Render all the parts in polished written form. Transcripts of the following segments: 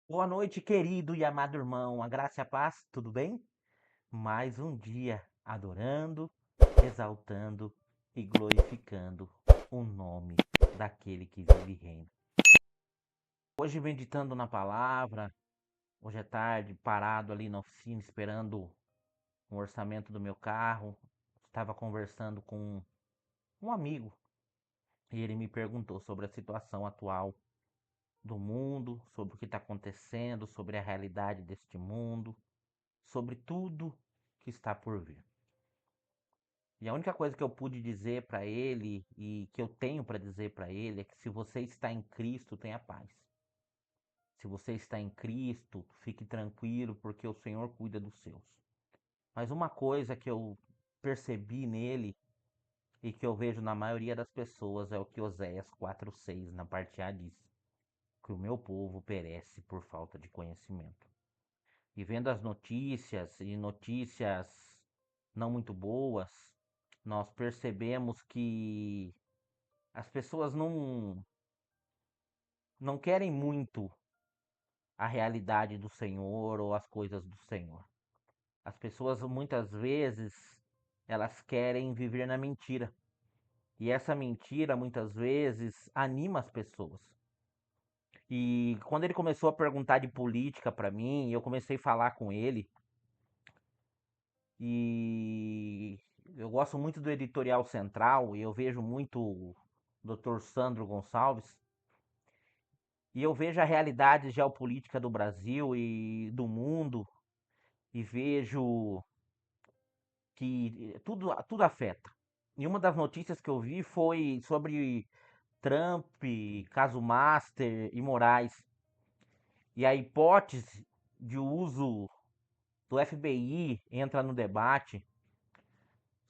Boa noite, querido e amado irmão. A graça e a paz, tudo bem? Mais um dia adorando, exaltando e glorificando o nome daquele que vive e reina. Hoje, meditando na palavra, hoje é tarde, parado ali na oficina, esperando um orçamento do meu carro. Estava conversando com um amigo e ele me perguntou sobre a situação atual do mundo, sobre o que está acontecendo, sobre a realidade deste mundo, sobre tudo que está por vir. E a única coisa que eu pude dizer para ele e que eu tenho para dizer para ele é que se você está em Cristo, tenha paz. Se você está em Cristo, fique tranquilo, porque o Senhor cuida dos seus. Mas uma coisa que eu percebi nele e que eu vejo na maioria das pessoas é o que Oséias 4:6 na parte A diz: que o meu povo perece por falta de conhecimento. E vendo as notícias e notícias não muito boas, nós percebemos que as pessoas não querem muito a realidade do Senhor ou as coisas do Senhor. As pessoas muitas vezes elas querem viver na mentira. E essa mentira muitas vezes anima as pessoas. E quando ele começou a perguntar de política para mim, eu comecei a falar com ele. E eu gosto muito do Editorial Central e eu vejo muito o Dr. Sandro Gonçalves. E eu vejo a realidade geopolítica do Brasil e do mundo e vejo que tudo afeta. E uma das notícias que eu vi foi sobre Trump, caso Master e Moraes. E a hipótese de uso do FBI entra no debate.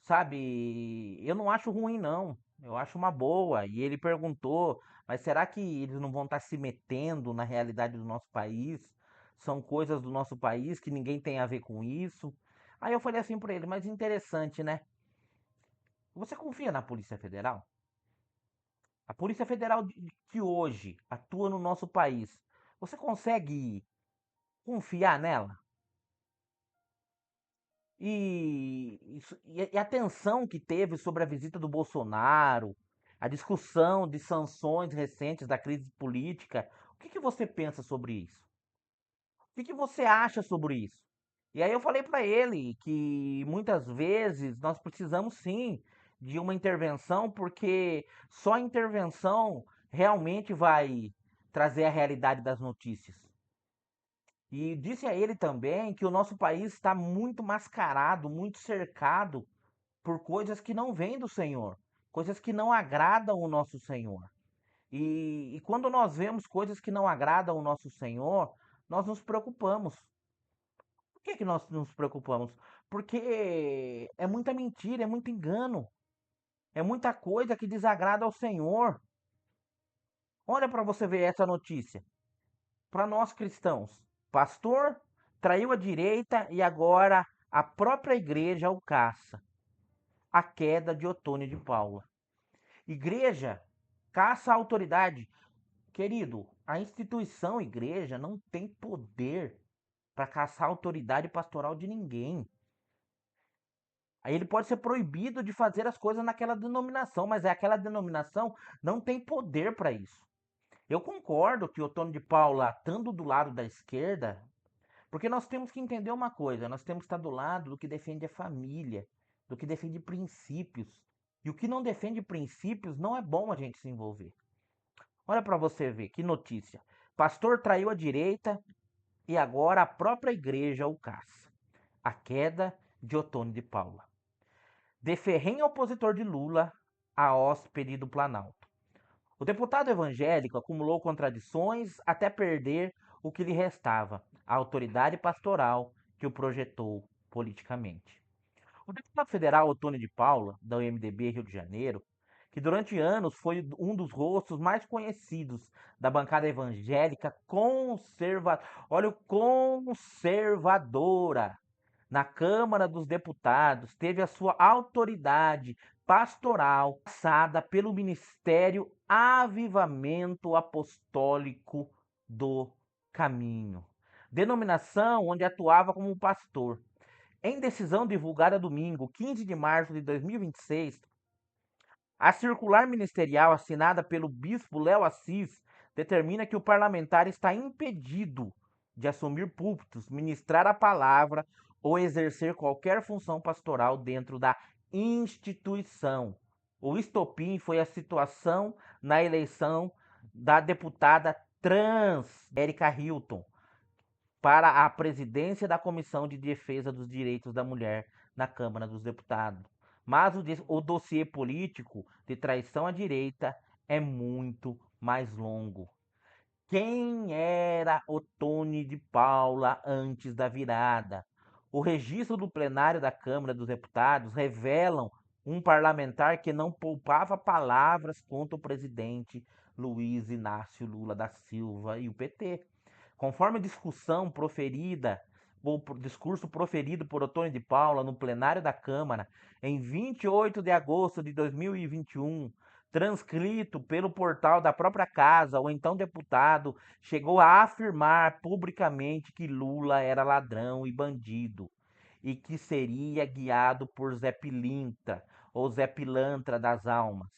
Sabe, eu não acho ruim, não. Eu acho uma boa. E ele perguntou, mas será que eles não vão estar se metendo na realidade do nosso país? São coisas do nosso país que ninguém tem a ver com isso. Aí eu falei assim para ele, mas interessante, né? Você confia na Polícia Federal? A Polícia Federal que hoje atua no nosso país, você consegue confiar nela? E a tensão que teve sobre a visita do Bolsonaro, a discussão de sanções recentes da crise política, o que você pensa sobre isso? O que você acha sobre isso? E aí eu falei para ele que muitas vezes nós precisamos sim de uma intervenção, porque só a intervenção realmente vai trazer a realidade das notícias. E disse a ele também que o nosso país está muito mascarado, muito cercado por coisas que não vêm do Senhor, coisas que não agradam o nosso Senhor. E quando nós vemos coisas que não agradam o nosso Senhor, nós nos preocupamos. Por que nós nos preocupamos? Porque é muita mentira, é muito engano, é muita coisa que desagrada ao Senhor. Olha para você ver essa notícia. Para nós cristãos, pastor traiu a direita e agora a própria igreja o caça. A queda de Otônio de Paula. Igreja caça a autoridade. Querido, a instituição igreja não tem poder para caçar a autoridade pastoral de ninguém. Aí ele pode ser proibido de fazer as coisas naquela denominação, mas aquela denominação não tem poder para isso. Eu concordo que Otônio de Paula, estando do lado da esquerda, porque nós temos que entender uma coisa, nós temos que estar do lado do que defende a família, do que defende princípios. E o que não defende princípios não é bom a gente se envolver. Olha para você ver, que notícia. Pastor traiu a direita e agora a própria igreja o caça. A queda de Otônio de Paula. De ferrenho opositor de Lula a hóspede do Planalto. O deputado evangélico acumulou contradições até perder o que lhe restava, a autoridade pastoral que o projetou politicamente. O deputado federal Otônio de Paula, da UMDB Rio de Janeiro, que durante anos foi um dos rostos mais conhecidos da bancada evangélica olha, conservadora na Câmara dos Deputados, teve a sua autoridade pastoral passada pelo Ministério Avivamento Apostólico do caminho. Denominação onde atuava como pastor. Em decisão divulgada domingo, 15 de março de 2026, a circular ministerial assinada pelo bispo Léo Assis determina que o parlamentar está impedido de assumir púlpitos, ministrar a palavra ou exercer qualquer função pastoral dentro da instituição. O estopim foi a situação na eleição da deputada trans Erika Hilton para a presidência da Comissão de Defesa dos Direitos da Mulher na Câmara dos Deputados. Mas o dossiê político de traição à direita é muito mais longo. Quem era Ottoni de Paula antes da virada? O registro do plenário da Câmara dos Deputados revelam um parlamentar que não poupava palavras contra o presidente Luiz Inácio Lula da Silva e o PT. Conforme a discussão proferida, ou discurso proferido por Ottoni de Paula no plenário da Câmara em 28 de agosto de 2021, transcrito pelo portal da própria casa, o então deputado chegou a afirmar publicamente que Lula era ladrão e bandido e que seria guiado por Zé Pilintra, ou Zé Pilantra das almas.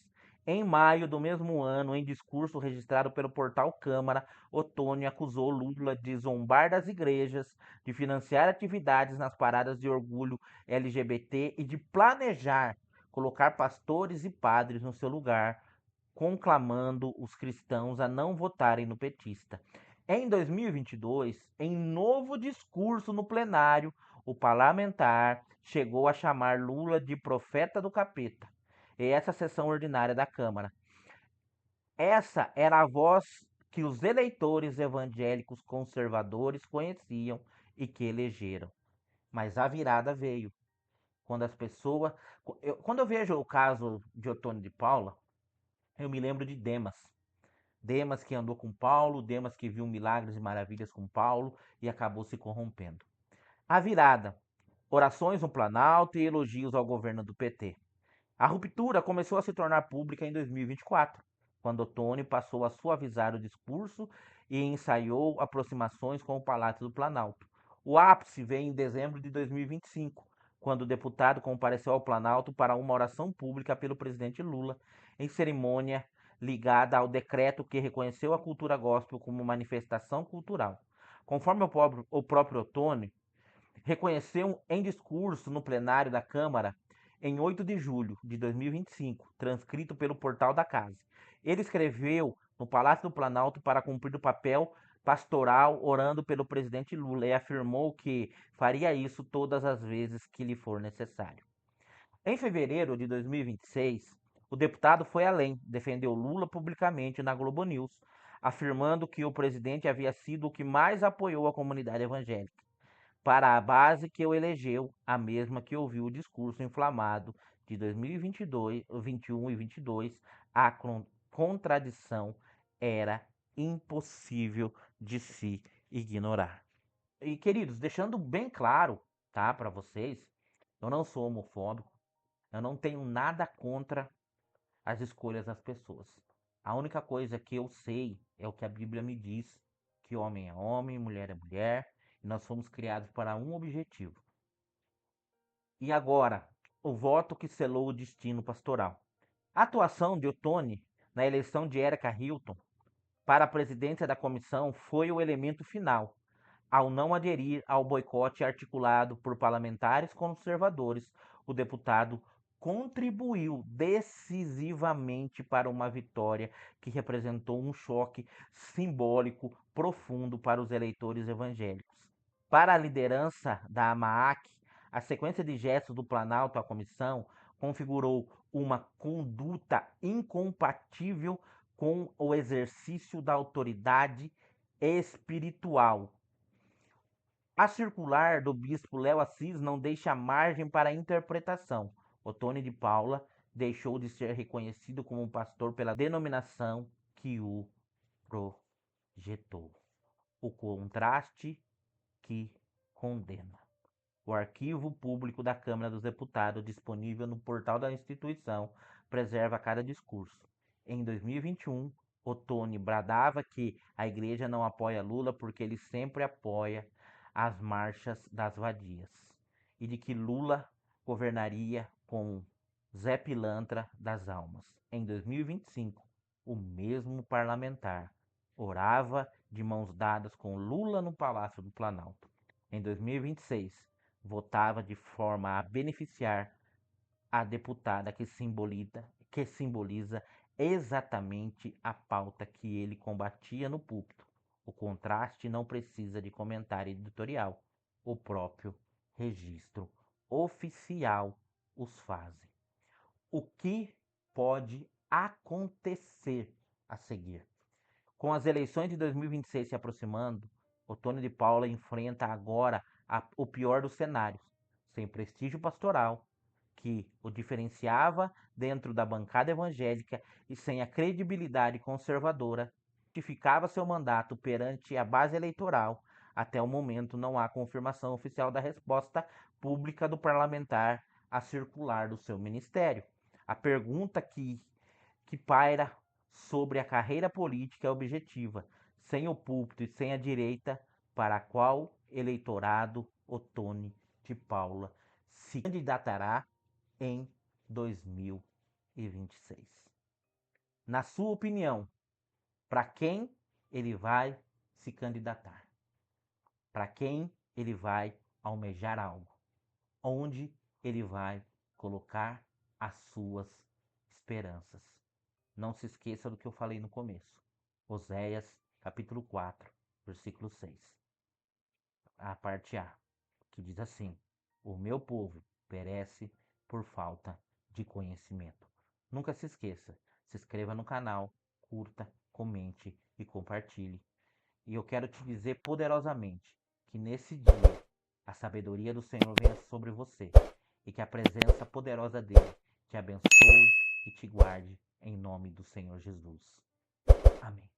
Em maio do mesmo ano, em discurso registrado pelo portal Câmara, Ottoni acusou Lula de zombar das igrejas, de financiar atividades nas paradas de orgulho LGBT e de planejar colocar pastores e padres no seu lugar, conclamando os cristãos a não votarem no petista. Em 2022, em novo discurso no plenário, o parlamentar chegou a chamar Lula de profeta do capeta. E essa sessão ordinária da Câmara. Essa era a voz que os eleitores evangélicos conservadores conheciam e que elegeram. Mas a virada veio quando as pessoas. Quando eu vejo o caso de Ottoni de Paula, eu me lembro de Demas. Demas que andou com Paulo, Demas que viu milagres e maravilhas com Paulo e acabou se corrompendo. A virada. Orações no Planalto e elogios ao governo do PT. A ruptura começou a se tornar pública em 2024, quando Ottoni passou a suavizar o discurso e ensaiou aproximações com o Palácio do Planalto. O ápice veio em dezembro de 2025, quando o deputado compareceu ao Planalto para uma oração pública pelo presidente Lula, em cerimônia ligada ao decreto que reconheceu a cultura gospel como manifestação cultural. Conforme o próprio Ottoni reconheceu em discurso no plenário da Câmara em 8 de julho de 2025, transcrito pelo portal da casa. Ele escreveu no Palácio do Planalto para cumprir o papel pastoral orando pelo presidente Lula e afirmou que faria isso todas as vezes que lhe for necessário. Em fevereiro de 2026, o deputado foi além, defendeu Lula publicamente na Globo News, afirmando que o presidente havia sido o que mais apoiou a comunidade evangélica para a base que o elegeu, a mesma que ouviu o discurso inflamado de 2022, 21 e 22, a contradição era impossível de se ignorar. E queridos, deixando bem claro, tá, para vocês, eu não sou homofóbico, eu não tenho nada contra as escolhas das pessoas. A única coisa que eu sei é o que a Bíblia me diz, que homem é homem, mulher é mulher, e nós fomos criados para um objetivo. E agora, o voto que selou o destino pastoral. A atuação de Ottoni na eleição de Erika Hilton para a presidência da comissão foi o elemento final, ao não aderir ao boicote articulado por parlamentares conservadores. O deputado contribuiu decisivamente para uma vitória que representou um choque simbólico profundo para os eleitores evangélicos. Para a liderança da AMAAC, a sequência de gestos do Planalto à comissão configurou uma conduta incompatível com o exercício da autoridade espiritual. A circular do bispo Léo Assis não deixa margem para interpretação. Ottoni de Paula deixou de ser reconhecido como pastor pela denominação que o projetou. O contraste que condena. O arquivo público da Câmara dos Deputados, disponível no portal da instituição, preserva cada discurso. Em 2021, Ottoni bradava que a igreja não apoia Lula porque ele sempre apoia as marchas das vadias e de que Lula governaria com Zé Pilantra das Almas. Em 2025, o mesmo parlamentar orava de mãos dadas com Lula no Palácio do Planalto. Em 2026, votava de forma a beneficiar a deputada que simboliza exatamente a pauta que ele combatia no púlpito. O contraste não precisa de comentário editorial. O próprio registro oficial os fazem. O que pode acontecer a seguir? Com as eleições de 2026 se aproximando, Ottoni de Paula enfrenta agora o pior dos cenários, sem prestígio pastoral, que o diferenciava dentro da bancada evangélica e sem a credibilidade conservadora, justificava seu mandato perante a base eleitoral. Até o momento não há confirmação oficial da resposta pública do parlamentar à circular do seu ministério. A pergunta que paira sobre a carreira política é objetiva, sem o púlpito e sem a direita, para qual eleitorado Ottoni de Paula se candidatará em 2026. Na sua opinião, para quem ele vai se candidatar? Para quem ele vai almejar algo? Onde ele vai colocar as suas esperanças? Não se esqueça do que eu falei no começo. Oséias, capítulo 4, versículo 6. A parte A, que diz assim: o meu povo perece por falta de conhecimento. Nunca se esqueça, se inscreva no canal, curta, comente e compartilhe. E eu quero te dizer poderosamente que nesse dia a sabedoria do Senhor venha sobre você e que a presença poderosa dele te abençoe e te guarde em nome do Senhor Jesus. Amém.